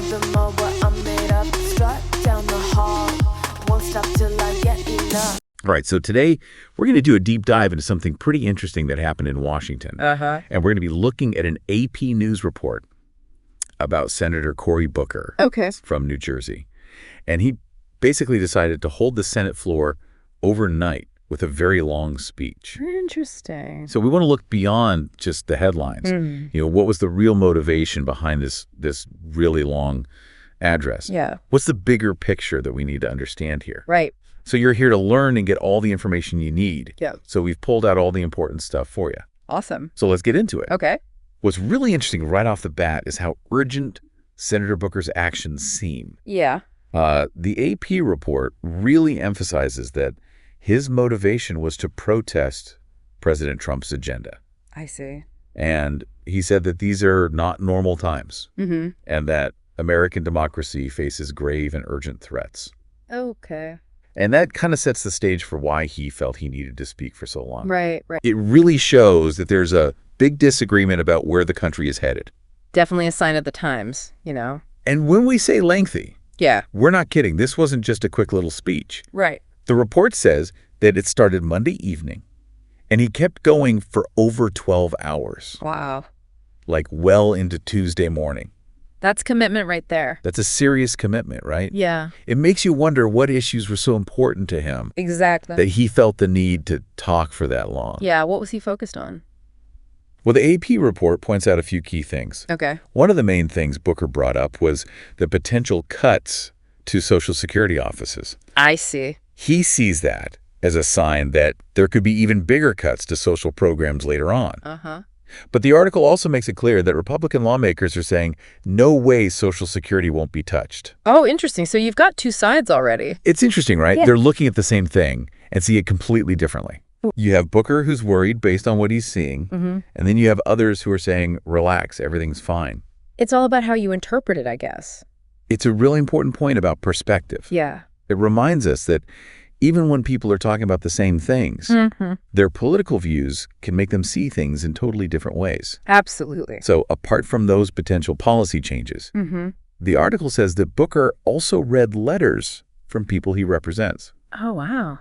them all what I'm made up. Strut down the hall, won't stop till I get enough. All right, so today we're going to do a deep dive into something pretty interesting that happened in Washington. And we're going to be looking at an AP News report about Senator Cory Booker from New Jersey. And he basically decided to hold the Senate floor overnight with a very long speech. Interesting. So we want to look beyond just the headlines. You know, what was the real motivation behind this really long address? Yeah. What's the bigger picture that we need to understand here? Right. So you're here to learn and get all the information you need. Yeah. So we've pulled out all the important stuff for you. Awesome. So let's get into it. Okay. What's really interesting right off the bat is how urgent Senator Booker's actions seem. Yeah. The AP report really emphasizes that his motivation was to protest President Trump's agenda. I see. And he said that these are not normal times and that American democracy faces grave and urgent threats. Okay. And that kind of sets the stage for why he felt he needed to speak for so long. Right, right. It really shows that there's a big disagreement about where the country is headed. Definitely a sign of the times, you know? And when we say lengthy, Yeah. we're not kidding. This wasn't just a quick little speech. Right. The report says that it started Monday evening, and he kept going for over 12 hours, Wow. like well into Tuesday morning. That's commitment right there. That's a serious commitment, right? Yeah. It makes you wonder what issues were so important to him Exactly. that he felt the need to talk for that long. Yeah. What was he focused on? Well, the AP report points out a few key things. Okay. One of the main things Booker brought up was the potential cuts to Social Security offices. I see. He sees that as a sign that there could be even bigger cuts to social programs later on. Uh-huh. But the article also makes it clear that Republican lawmakers are saying no way Social Security won't be touched. Oh, interesting. So you've got two sides already. It's interesting, right? Yeah. They're looking at the same thing and see it completely differently. You have Booker who's worried based on what he's seeing, and then you have others who are saying, relax, everything's fine. It's all about how you interpret it, I guess. It's a really important point about perspective. Yeah. It reminds us that even when people are talking about the same things, their political views can make them see things in totally different ways. Absolutely. So apart from those potential policy changes, the article says that Booker also read letters from people he represents. Oh, wow.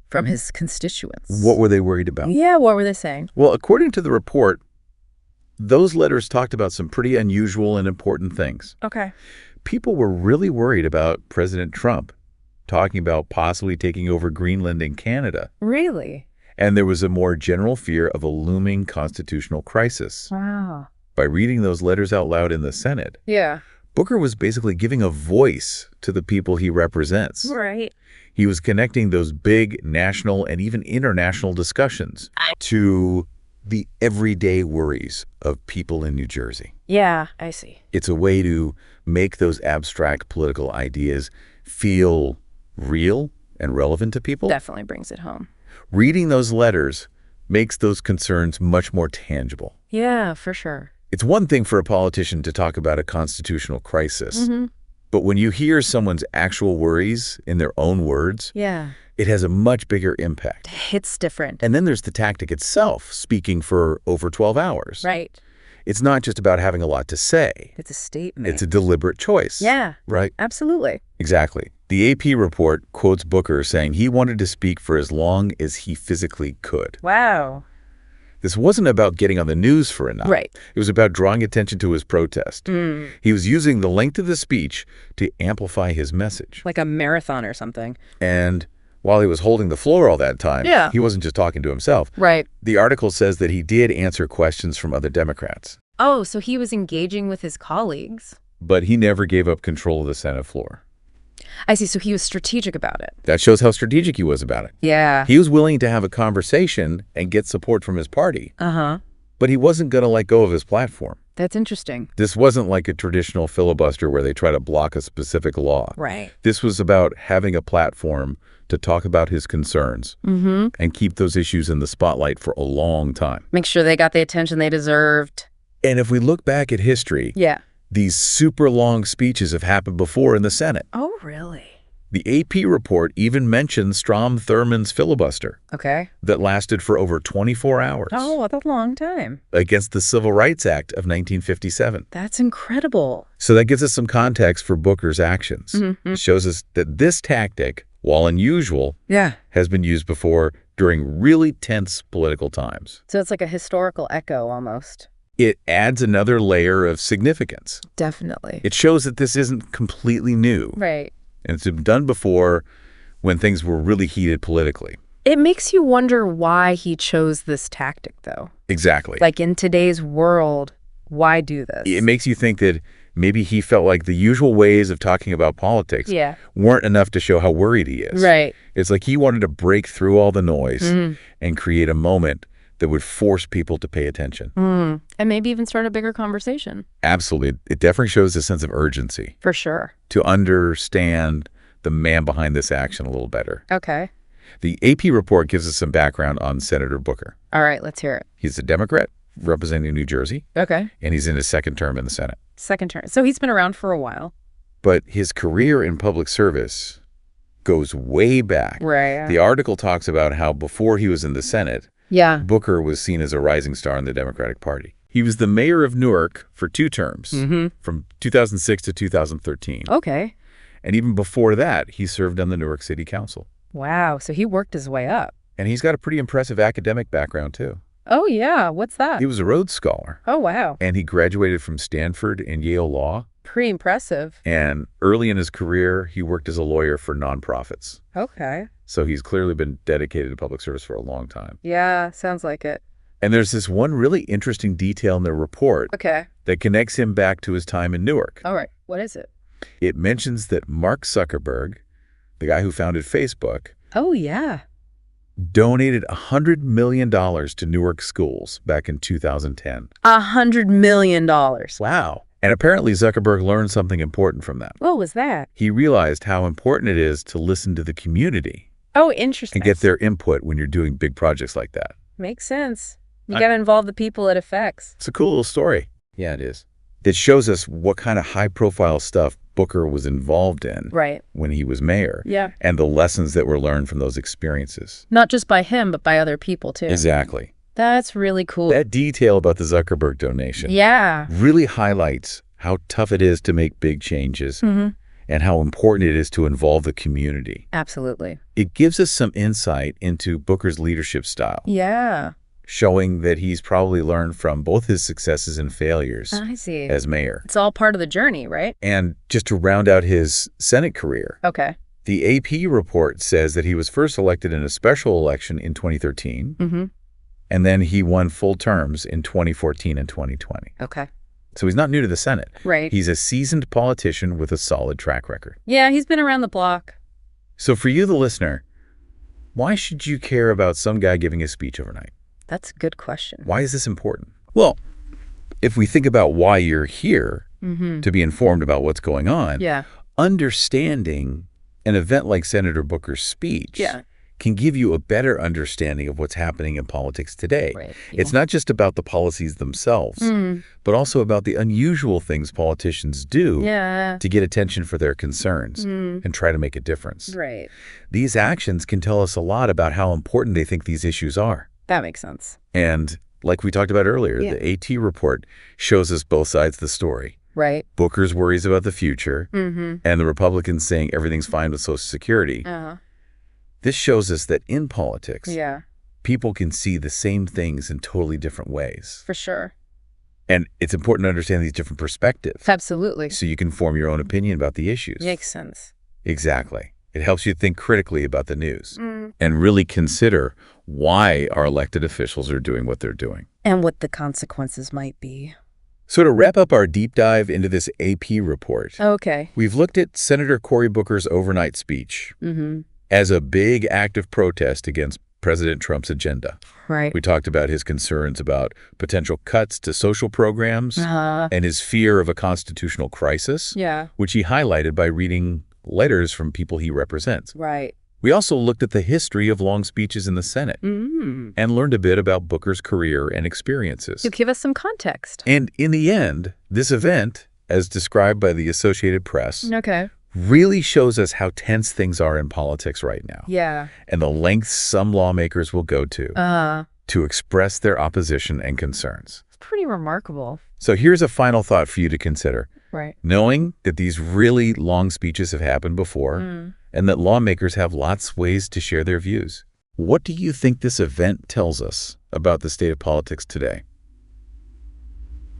From his constituents. What were they worried about? Yeah, what were they saying? Well, according to the report, those letters talked about some pretty unusual and important things. Okay. People were really worried about President Trump talking about possibly taking over Greenland and Canada. Really? And there was a more general fear of a looming constitutional crisis. Wow. By reading those letters out loud in the Senate, Yeah. Booker was basically giving a voice to the people he represents. Right. He was connecting those big national and even international discussions to the everyday worries of people in New Jersey. Yeah, I see. It's a way to make those abstract political ideas feel real and relevant to people. Definitely brings it home. Reading those letters makes those concerns much more tangible. Yeah, for sure. It's one thing for a politician to talk about a constitutional crisis, but when you hear someone's actual worries in their own words, Yeah. it has a much bigger impact. Hits different. And then there's the tactic itself, speaking for over 12 hours. Right. It's not just about having a lot to say. It's a statement. It's a deliberate choice. Yeah. Right? Absolutely. Exactly. The AP report quotes Booker saying he wanted to speak for as long as he physically could. Wow. This wasn't about getting on the news for a night. Right. It was about drawing attention to his protest. He was using the length of the speech to amplify his message. Like a marathon or something. And while he was holding the floor all that time, Yeah. he wasn't just talking to himself. Right. The article says that he did answer questions from other Democrats, Oh, so he was engaging with his colleagues. but he never gave up control of the Senate floor. I see. So he was strategic about it. That shows how strategic he was about it. Yeah. He was willing to have a conversation and get support from his party, Uh-huh. but he wasn't going to let go of his platform. That's interesting. This wasn't like a traditional filibuster where they try to block a specific law. Right. This was about having a platform to talk about his concerns and keep those issues in the spotlight for a long time. Make sure they got the attention they deserved. And if we look back at history, Yeah. these super long speeches have happened before in the Senate. Oh, really? The AP report even mentions Strom Thurmond's filibuster that lasted for over 24 hours. Oh, that's a long time. Against the Civil Rights Act of 1957. That's incredible. So that gives us some context for Booker's actions. It shows us that this tactic, while unusual, has been used before during really tense political times. So it's like a historical echo almost. It adds another layer of significance. Definitely. It shows that this isn't completely new. Right. And it's been done before when things were really heated politically. It makes you wonder why he chose this tactic, though. Exactly. Like in today's world, why do this? It makes you think that maybe he felt like the usual ways of talking about politics weren't enough to show how worried he is. Right. It's like he wanted to break through all the noise and create a moment that would force people to pay attention. And maybe even start a bigger conversation. Absolutely. It definitely shows a sense of urgency. For sure. To understand the man behind this action a little better. Okay. The AP report gives us some background on Senator Booker. All right, let's hear it. He's a Democrat representing New Jersey. Okay. And he's in his second term in the Senate. Second term. So he's been around for a while. But his career in public service goes way back. Right. The article talks about how before he was in the Senate, Booker was seen as a rising star in the Democratic Party. He was the mayor of Newark for 2 terms, from 2006 to 2013. Okay. And even before that, he served on the Newark City Council. Wow. So he worked his way up. And he's got a pretty impressive academic background, too. Oh, yeah. What's that? He was a Rhodes Scholar. Oh, wow. And he graduated from Stanford and Yale Law. Pretty impressive. And early in his career, he worked as a lawyer for nonprofits. Okay. So he's clearly been dedicated to public service for a long time. Yeah, sounds like it. And there's this one really interesting detail in the report that connects him back to his time in Newark. All right. What is it? It mentions that Mark Zuckerberg, the guy who founded Facebook, donated $100 million to Newark schools back in 2010. $100 million. Wow. And apparently Zuckerberg learned something important from that. What was that? He realized how important it is to listen to the community. Oh, interesting. And get their input when you're doing big projects like that. Makes sense. You got to involve the people it affects. It's a cool little story. Yeah, it is. It shows us what kind of high-profile stuff Booker was involved in when he was mayor. Yeah. And the lessons that were learned from those experiences. Not just by him, but by other people, too. Exactly. That's really cool. That detail about the Zuckerberg donation really highlights how tough it is to make big changes and how important it is to involve the community. Absolutely. It gives us some insight into Booker's leadership style. Yeah. Showing that he's probably learned from both his successes and failures as mayor. It's all part of the journey, right? And just to round out his Senate career, the AP report says that he was first elected in a special election in 2013, and then he won full terms in 2014 and 2020. Okay. So he's not new to the Senate. Right. He's a seasoned politician with a solid track record. Yeah, he's been around the block. So for you, the listener, why should you care about some guy giving a speech overnight? That's a good question. Why is this important? Well, if we think about why you're here to be informed about what's going on, understanding an event like Senator Booker's speech can give you a better understanding of what's happening in politics today. Right. It's not just about the policies themselves, but also about the unusual things politicians do to get attention for their concerns and try to make a difference. Right. These actions can tell us a lot about how important they think these issues are. That makes sense. And like we talked about earlier, the AT report shows us both sides of the story. Right. Booker's worries about the future and the Republicans saying everything's fine with Social Security. This shows us that in politics, people can see the same things in totally different ways. For sure. And it's important to understand these different perspectives. Absolutely. So you can form your own opinion about the issues. Makes sense. Exactly. It helps you think critically about the news and really consider why our elected officials are doing what they're doing. And what the consequences might be. So to wrap up our deep dive into this AP report, we've looked at Senator Cory Booker's overnight speech as a big act of protest against President Trump's agenda. Right. We talked about his concerns about potential cuts to social programs and his fear of a constitutional crisis, which he highlighted by reading letters from people he represents. Right. We also looked at the history of long speeches in the Senate and learned a bit about Booker's career and experiences. To give us some context. And in the end, this event, as described by the Associated Press, really shows us how tense things are in politics right now. Yeah. And the lengths some lawmakers will go to express their opposition and concerns. It's pretty remarkable. So here's a final thought for you to consider. Right. Knowing that these really long speeches have happened before and that lawmakers have lots of ways to share their views, what do you think this event tells us about the state of politics today?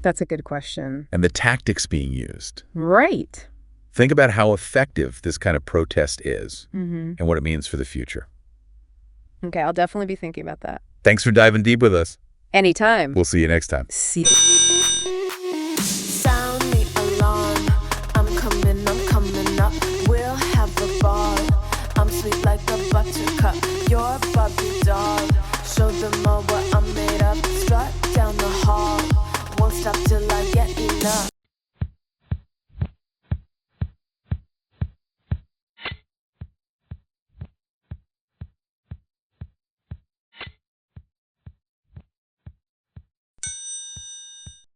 That's a good question. And the tactics being used. Right. Think about how effective this kind of protest is and what it means for the future. Okay, I'll definitely be thinking about that. Thanks for diving deep with us. Anytime. We'll see you next time. See. Sound the alarm. I'm coming up. We'll have a ball. I'm sweet like a buttercup. You're a Barbie doll. Show them all what I'm made of. Strut down the hall. Won't stop till I get